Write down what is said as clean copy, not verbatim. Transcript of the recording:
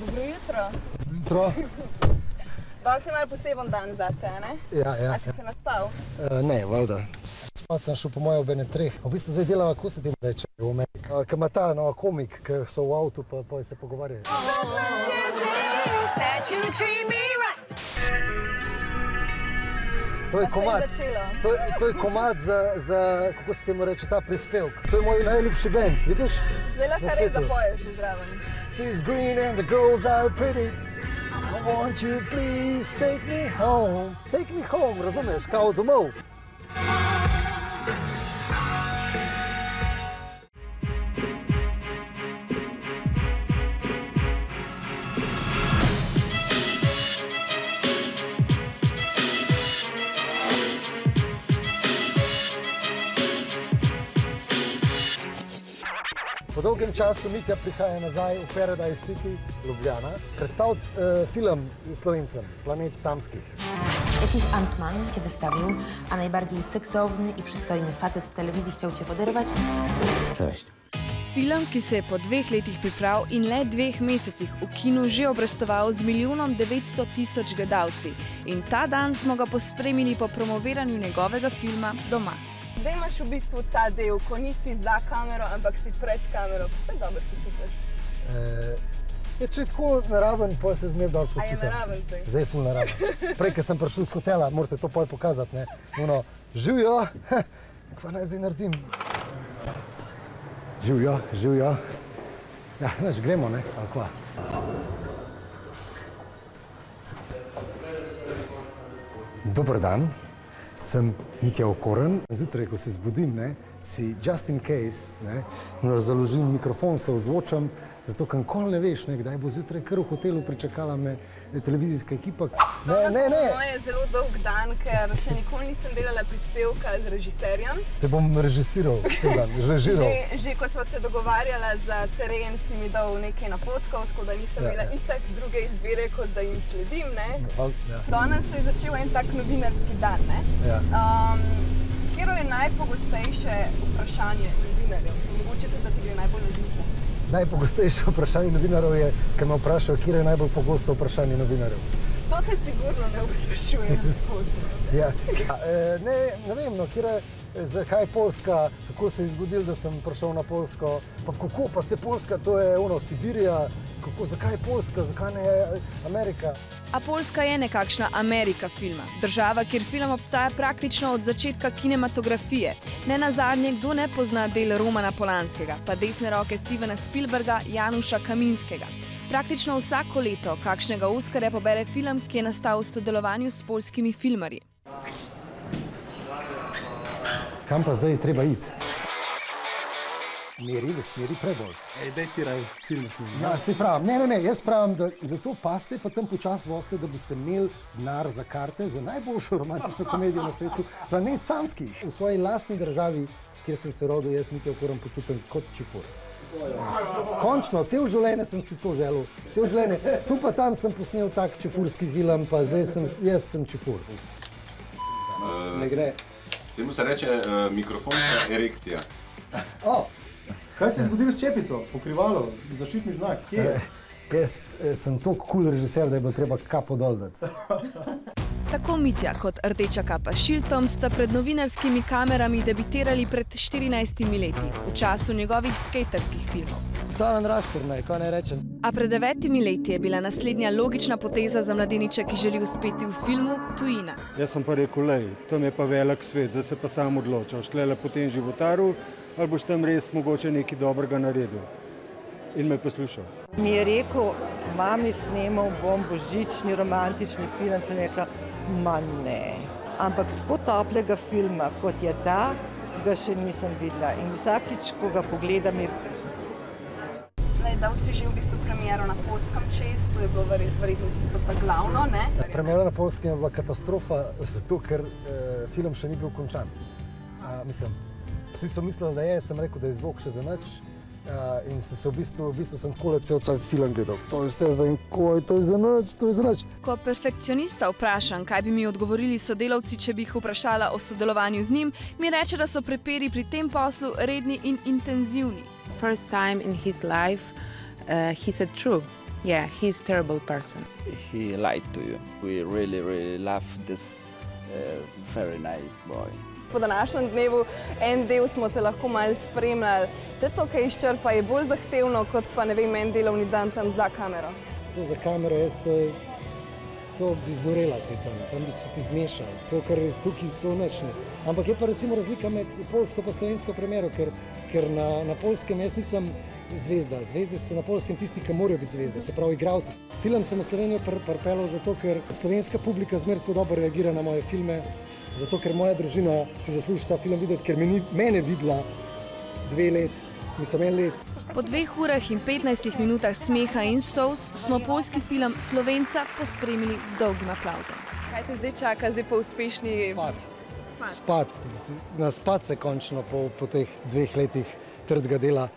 Dobro jutro. Jutro. Danes je malo poseben dan za te, ne? Ja. A si se naspal? Ne, valjda. Spat sem šel po moje ob ene 3. V bistvu zdaj delava, kako se ti reče v Ameriki. Ko ima ta komik, ki so v avtu, pa se pogovarjajo. To je komad za, kako se temu reče, ta prispevk. To je moj najljubši band, vidiš? Zdaj lahko res zapoješ zraven. Sea's green and the girls are pretty. I want you, please, take me home. Take me home, razumeš, kao domov. Po dolgem času Mitja prihaja nazaj v Paradise City, Ljubljana, predstaviti film Slovencem, Planet samskich. Jakiś Ant-Man cię wystawił, a najbardziej seksowny i przystojny facet w telewizji chciał cię poderwać? Cześć. Film, ki se je po 2 letih priprav in le 2 mesecih v kinu že obrestoval z 1.900.000 gledalci. In ta dan smo ga pospremili po promoviranju njegovega filma doma. Zdaj imaš v bistvu ta del, ko nisi za kamero, ampak si pred kamero. Vse dobro počutiš? Če je tako naraven, pa se zmer dobro počutim. A je naraven zdaj? Zdaj je ful naraven. Prej, ko sem prišel z hotela, morate to poj pokazati, ne? Ono, živjo, kva naj zdaj naredim? Živjo. Ja, znaš, gremo, ne? Ali kva? Dober dan. Sem Mitja Okorn. Zjutraj, ko se zbudim, si just in case, založim mikrofon, se ozvočam, zato ker nikoli ne veš, kdaj bo zjutraj kar v hotelu pričakala me televizijska ekipa. Ne. Moj je zelo dolg dan, ker še nikoli nisem delala prispevka z režiserjem. Te bom režisiral, cel dan, režiral. Že ko sva se dogovarjala za teren, si mi dal nekaj napotkov, tako da nisem imela itak druge izbire, kot da jim sledim, ne. Danes se je začel en tak novinarski dan, ne. Katero je najpogostejše vprašanje novinarjev? Mogoče tudi, da ti gre najbolj na živce. Najpogostejše vprašanje novinarjev je, ker me vprašajo, katero je najbolj pogosto vprašanje novinarjev. To te sigurno ne sprašujem skozi. Ne vem, zakaj Poljska, kako se je zgodilo, da sem prišel na Poljsko, pa kako pa se Poljska, to je Sibirija, zakaj Poljska, zakaj ne Amerika? A Poljska je nekakšna Amerika filma, država, kjer film obstaja praktično od začetka kinematografije. Ne nazadnje, kdo ne pozna del Romana Polanskega, pa desne roke Stevena Spielberga, Januša Kaminskega. Praktično vsako leto kakšnega Oskarja pobere film, ki je nastal v sodelovanju s poljskimi filmarji. Kam pa zdaj treba iti? Meri v smeri preboj. Daj ti raj, filmaš mi. Ja, se pravim. Ne, jaz pravim, da zato paste, pa tam počas voste, da boste imeli denar za karte za najboljšo romantično komedijo na svetu, Planet samskih. V svoji lastni državi, kjer sem se rodil, jaz Mitja Okorn počutim kot čifur. Končno, cel življenje sem si to želel. Cel življenje. Tu pa tam sem posnel tak čifurski film, pa zdaj jaz sem čifur. Ne gre. Temu se reče mikrofonska erekcija. Kaj se je zgodilo s čepico? Pokrivalo? Zaščitni znak? Kje je? Jaz sem toliko cool režiser, da je bilo treba kapo dol dati. Tako Mitja kot Rdeča kapa s šiltom sta pred novinarskimi kamerami debitirali pred 14 leti, v času njegovih skejterskih filmov. Talen Rastornaj, kaj naj rečem? A pred 9 leti je bila naslednja logična poteza za mladeniča, ki želi uspeti v filmu, tujina. Jaz sem pa rekel, lej, tam je pa velik svet, zdaj se pa sam odločal. Štlele po tem životaru, ali boš tam res mogoče nekaj dobrega naredil. In me poslušal. Mi je rekel, mami snemal bom božični romantični film, sem rekla, ma ne. Ampak tako toplega filma, kot je ta, ga še nisem videla. In vsakič, ko ga pogledam, je... Dal si že v bistvu premiero na Poljskem čez, to je bilo verjetno tisto pa glavno, ne? Premiera na Poljskem je bila katastrofa, zato ker film še ni bil končan. Mislim, vsi so mislili, da je, sem rekel, da je zvok še za nič. In se v bistvu sem takole cel čas film gledal. To je vse za enkoj, to je za nič, to je za nič. Ko perfekcionista vprašam, kaj bi mi odgovorili sodelavci, če bi jih vprašala o sodelovanju z njim, mi reče, da so prepiri pri tem poslu redni in intenzivni. First time in his life he said true. Yeah, he's a terrible person. He lied to you. We really love this very nice boy. Po današnjem dnevu en del smo te lahko malo spremljali. Te to, kaj izčrpa, je bolj zahtevno kot pa, ne vem, en delovni dan tam za kamero. To za kamero, to bi znorela tam bi se ti zmešal. To, kar je tukaj, to nič ne. Ampak je pa recimo razlika med polsko pa slovensko premiero, ker na polskem jaz nisem zvezda. Zvezde so na polskem tisti, ki morajo biti zvezde, se pravi igralci. Film sem v Slovenijo pripeljal zato, ker slovenska publika zmeraj tako dobro reagira na moje filme, zato, ker moja družina si zasluži ta film videti, ker mene videla 2 let, mislim 1 let. Po 2 urah in 15 minutah smeha in solz smo poljski film Slovenca pospremili z dolgim aplavzom. Kaj te zdaj čaka, zdaj po uspešni... Spad. Na spad se končno po teh 2 letih trdega dela.